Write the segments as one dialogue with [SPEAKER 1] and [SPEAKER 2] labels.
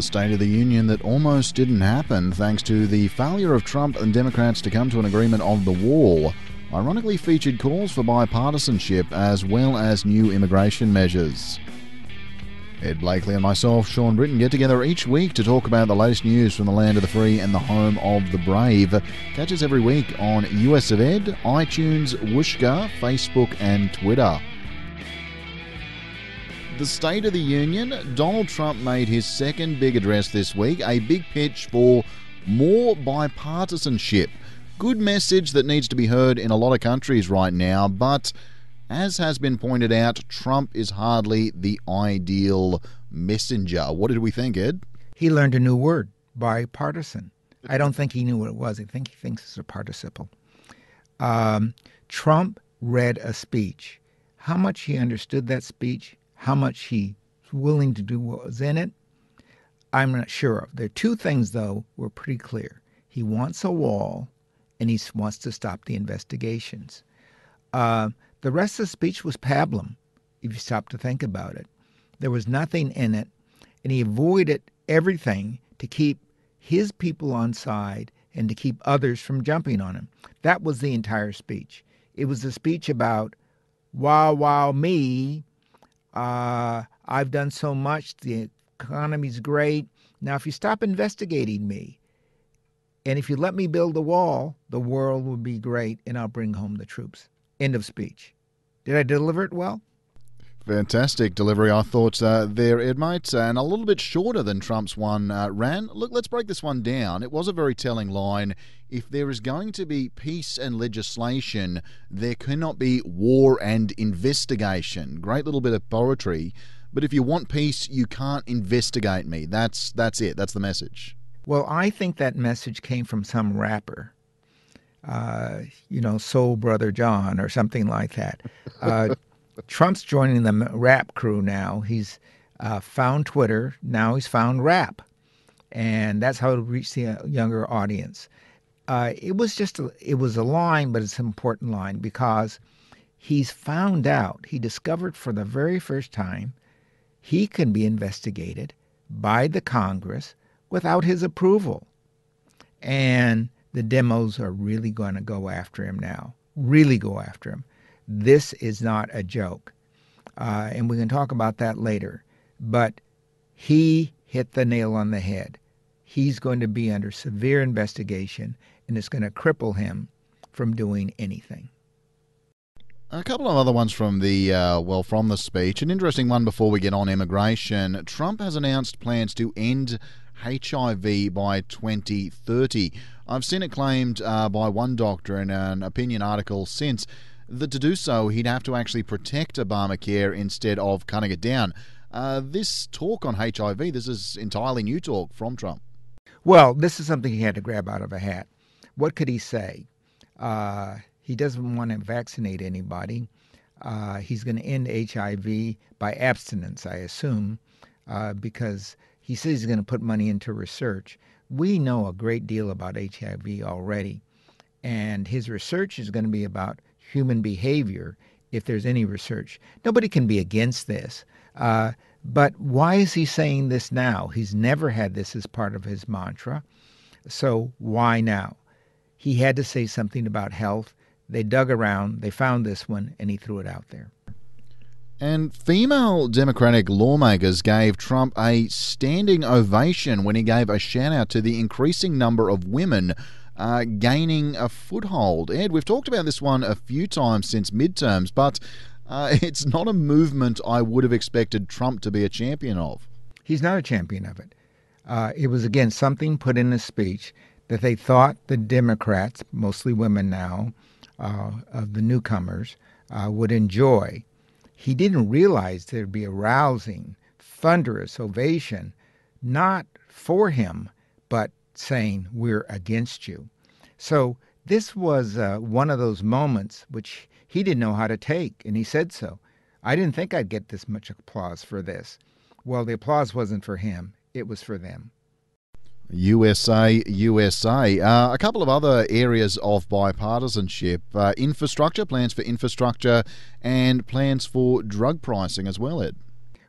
[SPEAKER 1] State of the Union that almost didn't happen thanks to the failure of Trump and Democrats to come to an agreement on the wall, ironically featured calls for bipartisanship as well as new immigration measures. Ed Blakely and myself, Sean Britton, get together each week to talk about the latest news from the land of the free and the home of the brave. Catch us every week on US of Ed, iTunes, Whooshka, Facebook and Twitter. The State of the Union, Donald Trump made his second big address this week, a big pitch for more bipartisanship. Good message that needs to be heard in a lot of countries right now, but as has been pointed out, Trump is hardly the ideal messenger. What did we think, Ed?
[SPEAKER 2] He learned a new word, bipartisan. I don't think he knew what it was. I think he thinks it's a participle. Trump read a speech. How much he understood that speech, how much he was willing to do what was in it, I'm not sure of. There are two things, though, were pretty clear. He wants a wall, and he wants to stop the investigations. The rest of the speech was pablum, if you stop to think about it. There was nothing in it, and he avoided everything to keep his people on side and to keep others from jumping on him. That was the entire speech. It was a speech about, wow, me, I've done so much, the economy's great. Now, if you stop investigating me, and if you let me build a wall, the world will be great, and I'll bring home the troops. End of speech. Did I deliver it well?
[SPEAKER 1] Fantastic delivery, I thought, there, Ed, mate, and a little bit shorter than Trump's one ran. Look, let's break this one down. It was a very telling line. If there is going to be peace and legislation, there cannot be war and investigation. Great little bit of poetry. But if you want peace, you can't investigate me. That's it. That's the message.
[SPEAKER 2] Well, I think that message came from some rapper. Soul Brother John or something like that. Trump's joining the rap crew now. He's found Twitter. Now he's found rap. And that's how to reach the younger audience. It was a line, but it's an important line because he's found out, he discovered for the very first time, he can be investigated by the Congress without his approval. And the demos are really going to go after him now, really go after him. This is not a joke. And we can talk about that later. But he hit the nail on the head. He's going to be under severe investigation, and it's going to cripple him from doing anything.
[SPEAKER 1] A couple of other ones from the speech. An interesting one before we get on immigration. Trump has announced plans to end HIV by 2030. I've seen it claimed by one doctor in an opinion article since that to do so, he'd have to actually protect Obamacare instead of cutting it down. This talk on HIV, this is entirely new talk from Trump.
[SPEAKER 2] Well, this is something he had to grab out of a hat. What could he say? He doesn't want to vaccinate anybody. He's going to end HIV by abstinence, I assume, because he says he's going to put money into research. We know a great deal about HIV already, and his research is going to be about human behavior, if there's any research. Nobody can be against this. But why is he saying this now? He's never had this as part of his mantra. So why now? He had to say something about health. They dug around, they found this one, and he threw it out there.
[SPEAKER 1] And female Democratic lawmakers gave Trump a standing ovation when he gave a shout-out to the increasing number of women gaining a foothold. Ed, we've talked about this one a few times since midterms, but it's not a movement I would have expected Trump to be a champion of.
[SPEAKER 2] He's not a champion of it. It was, again, something put in his speech that they thought the Democrats, mostly women now, of the newcomers, would enjoy. He didn't realize there'd be a rousing, thunderous ovation, not for him, but saying, we're against you. So this was one of those moments which he didn't know how to take, and he said so. I didn't think I'd get this much applause for this. Well, the applause wasn't for him. It was for them.
[SPEAKER 1] USA. A couple of other areas of bipartisanship. Infrastructure, plans for infrastructure, and plans for drug pricing as well, Ed.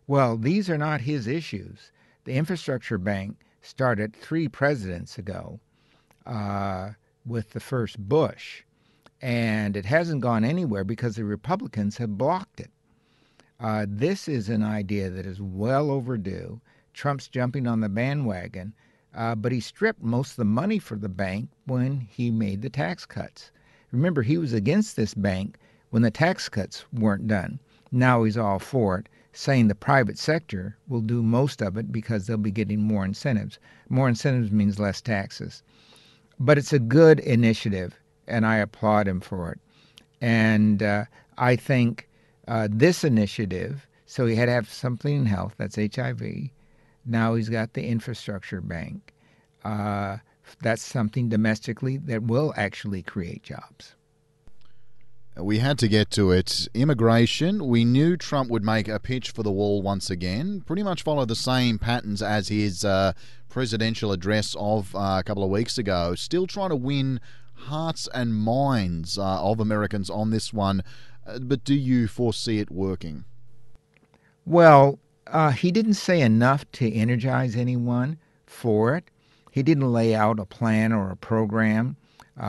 [SPEAKER 2] Well, these are not his issues. The infrastructure bank started 3 presidents ago with the first Bush, and it hasn't gone anywhere because the Republicans have blocked it. This is an idea that is well overdue. Trump's jumping on the bandwagon, but he stripped most of the money for the bank when he made the tax cuts. Remember, he was against this bank when the tax cuts weren't done. Now he's all for it, saying the private sector will do most of it because they'll be getting more incentives. More incentives means less taxes. But it's a good initiative, and I applaud him for it. And I think this initiative, so he had to have something in health, that's HIV. Now he's got the infrastructure bank. That's something domestically that will actually create jobs.
[SPEAKER 1] We had to get to it. Immigration, we knew Trump would make a pitch for the wall once again, pretty much follow the same patterns as his presidential address of a couple of weeks ago. Still trying to win hearts and minds of Americans on this one. But do you foresee it working?
[SPEAKER 2] Well, he didn't say enough to energize anyone for it. He didn't lay out a plan or a program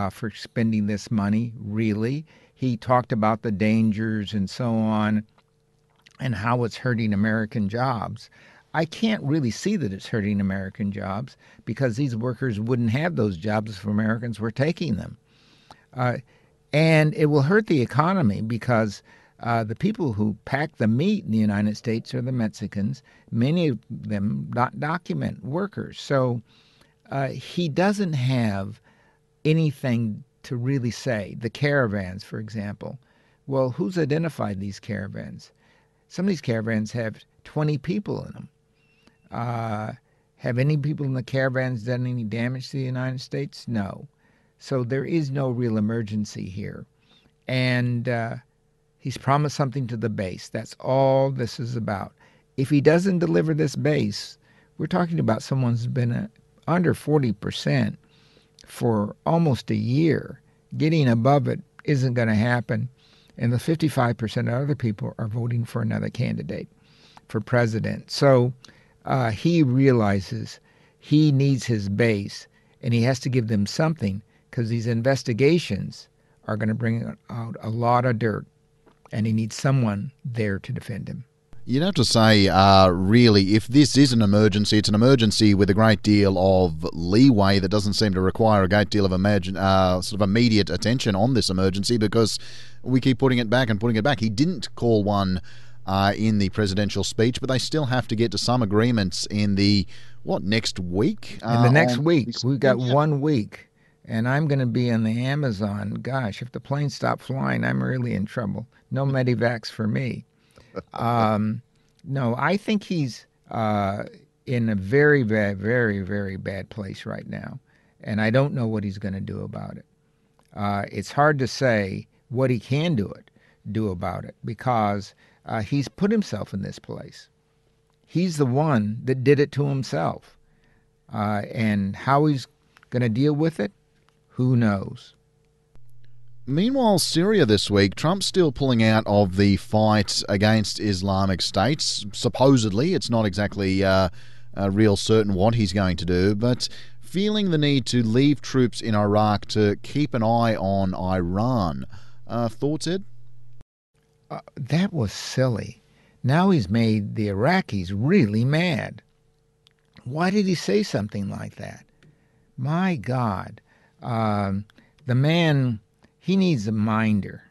[SPEAKER 2] for spending this money, really. He talked about the dangers and so on and how it's hurting American jobs. I can't really see that it's hurting American jobs because these workers wouldn't have those jobs if Americans were taking them. And it will hurt the economy because the people who pack the meat in the United States are the Mexicans, many of them not document workers. So he doesn't have anything to really say. The caravans, for example. Well, who's identified these caravans? Some of these caravans have 20 people in them. Have any people in the caravans done any damage to the United States? No. So there is no real emergency here. And he's promised something to the base. That's all this is about. If he doesn't deliver this base, we're talking about someone who's been under 40% for almost a year. Getting above it isn't going to happen. And the 55% of other people are voting for another candidate for president. So he realizes he needs his base, and he has to give them something because these investigations are going to bring out a lot of dirt, and he needs someone there to defend him.
[SPEAKER 1] You'd have to say, really, if this is an emergency, it's an emergency with a great deal of leeway that doesn't seem to require a great deal of sort of immediate attention on this emergency because we keep putting it back and putting it back. He didn't call one in the presidential speech, but they still have to get to some agreements in the, next week?
[SPEAKER 2] In the next week. We've got 1 week, and I'm going to be in the Amazon. Gosh, if the planes stop flying, I'm really in trouble. No Medivacs for me. No, I think he's in a very bad, very, very bad place right now, and I don't know what he's going to do about it. It's hard to say what he can do about it because he's put himself in this place. He's the one that did it to himself, and how he's going to deal with it, who knows?
[SPEAKER 1] Meanwhile, Syria this week, Trump's still pulling out of the fight against Islamic States. Supposedly, it's not exactly real certain what he's going to do, but feeling the need to leave troops in Iraq to keep an eye on Iran. Thoughts, Ed?
[SPEAKER 2] That was silly. Now he's made the Iraqis really mad. Why did he say something like that? My God. The man... He needs a minder.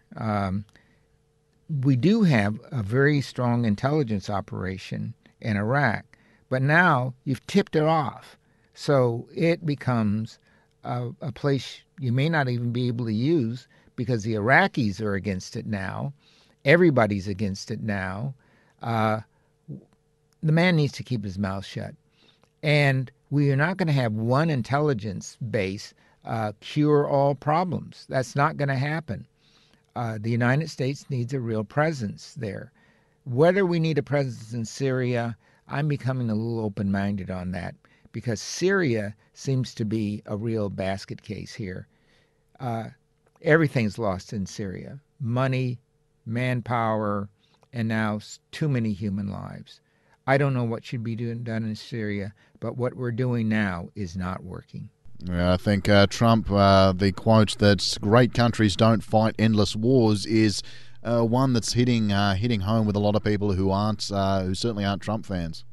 [SPEAKER 2] We do have a very strong intelligence operation in Iraq, but now you've tipped it off. So it becomes a place you may not even be able to use because the Iraqis are against it now. Everybody's against it now. The man needs to keep his mouth shut. And we are not going to have one intelligence base cure all problems. That's not going to happen. The United States needs a real presence there. Whether we need a presence in Syria, I'm becoming a little open-minded on that because Syria seems to be a real basket case here. Everything's lost in Syria. Money, manpower, and now too many human lives. I don't know what should be done in Syria, but what we're doing now is not working.
[SPEAKER 1] Yeah, I think Trump, the quote that great countries don't fight endless wars is one that's hitting home with a lot of people who certainly aren't Trump fans.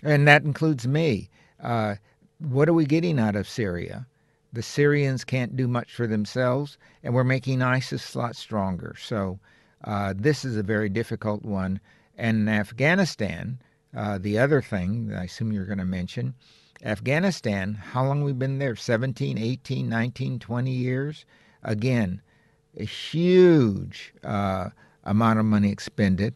[SPEAKER 2] And that includes me. What are we getting out of Syria? The Syrians can't do much for themselves, and we're making ISIS a lot stronger. So this is a very difficult one. And in Afghanistan, the other thing that I assume you're going to mention, Afghanistan, how long we've been there? 17, 18, 19, 20 years? Again, a huge amount of money expended,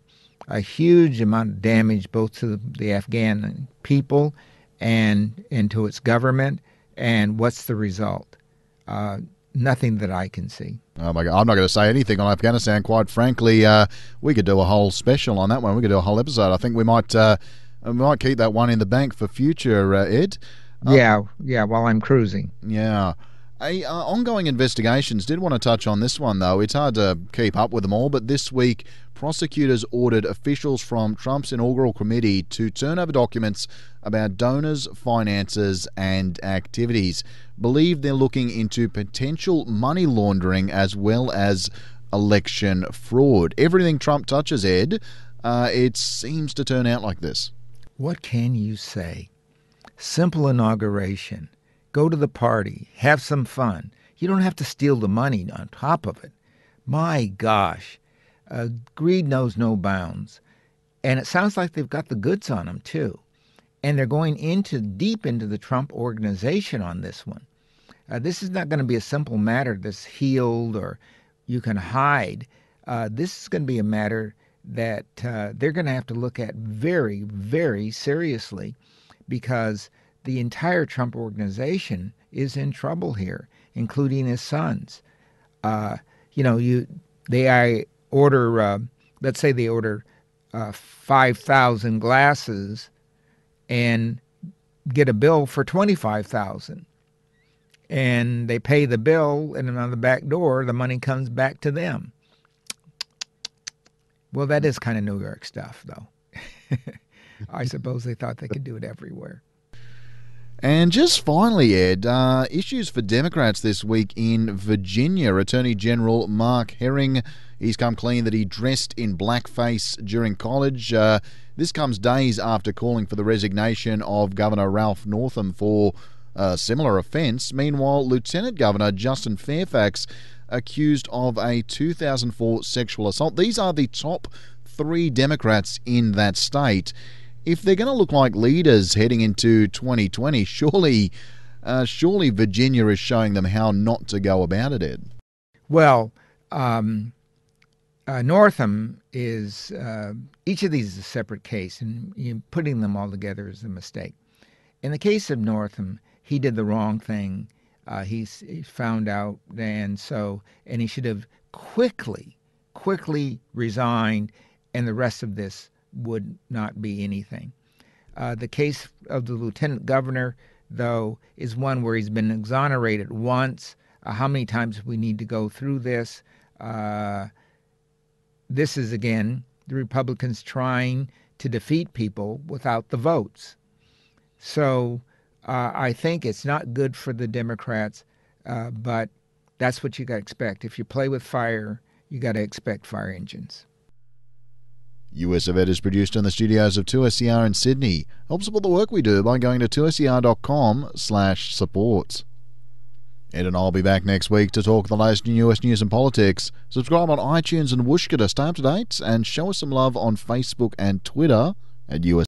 [SPEAKER 2] a huge amount of damage both to the Afghan people and to its government. And what's the result? Nothing that I can see.
[SPEAKER 1] Oh my God, I'm not going to say anything on Afghanistan. Quite frankly, we could do a whole special on that one. We could do a whole episode. I think we might keep that one in the bank for future, Ed.
[SPEAKER 2] Yeah, while I'm cruising.
[SPEAKER 1] Yeah. Ongoing investigations. Did want to touch on this one, though. It's hard to keep up with them all, but this week, prosecutors ordered officials from Trump's inaugural committee to turn over documents about donors, finances, and activities. Believe they're looking into potential money laundering as well as election fraud. Everything Trump touches, Ed, it seems to turn out like this.
[SPEAKER 2] What can you say? Simple inauguration. Go to the party. Have some fun. You don't have to steal the money on top of it. My gosh. Greed knows no bounds. And it sounds like they've got the goods on them, too. And they're going deep into the Trump organization on this one. This is not going to be a simple matter that's healed or you can hide. This is going to be a matter that they're going to have to look at very, very seriously, because the entire Trump organization is in trouble here, including his sons. Let's say they order 5,000 glasses and get a bill for 25,000. And they pay the bill, and on the back door, the money comes back to them. Well, that is kind of New York stuff, though. I suppose they thought they could do it everywhere.
[SPEAKER 1] And just finally, Ed, issues for Democrats this week in Virginia. Attorney General Mark Herring, he's come clean that he dressed in blackface during college. This comes days after calling for the resignation of Governor Ralph Northam for a similar offence. Meanwhile, Lieutenant Governor Justin Fairfax accused of a 2004 sexual assault. These are the top 3 Democrats in that state. If they're going to look like leaders heading into 2020, surely Virginia is showing them how not to go about it, Ed.
[SPEAKER 2] Well, Northam is, each of these is a separate case, and putting them all together is a mistake. In the case of Northam, he did the wrong thing. He found out, and he should have quickly resigned, and the rest of this would not be anything. The case of the lieutenant governor, though, is one where he's been exonerated once. How many times we need to go through this? This is, again, the Republicans trying to defeat people without the votes. So I think it's not good for the Democrats, but that's what you got to expect. If you play with fire, you got to expect fire engines.
[SPEAKER 1] US of Ed is produced in the studios of 2SER in Sydney. Help support the work we do by going to 2ser.com/support. Ed and I'll be back next week to talk the latest in US news and politics. Subscribe on iTunes and Whooshka to stay up to date, and show us some love on Facebook and Twitter at US.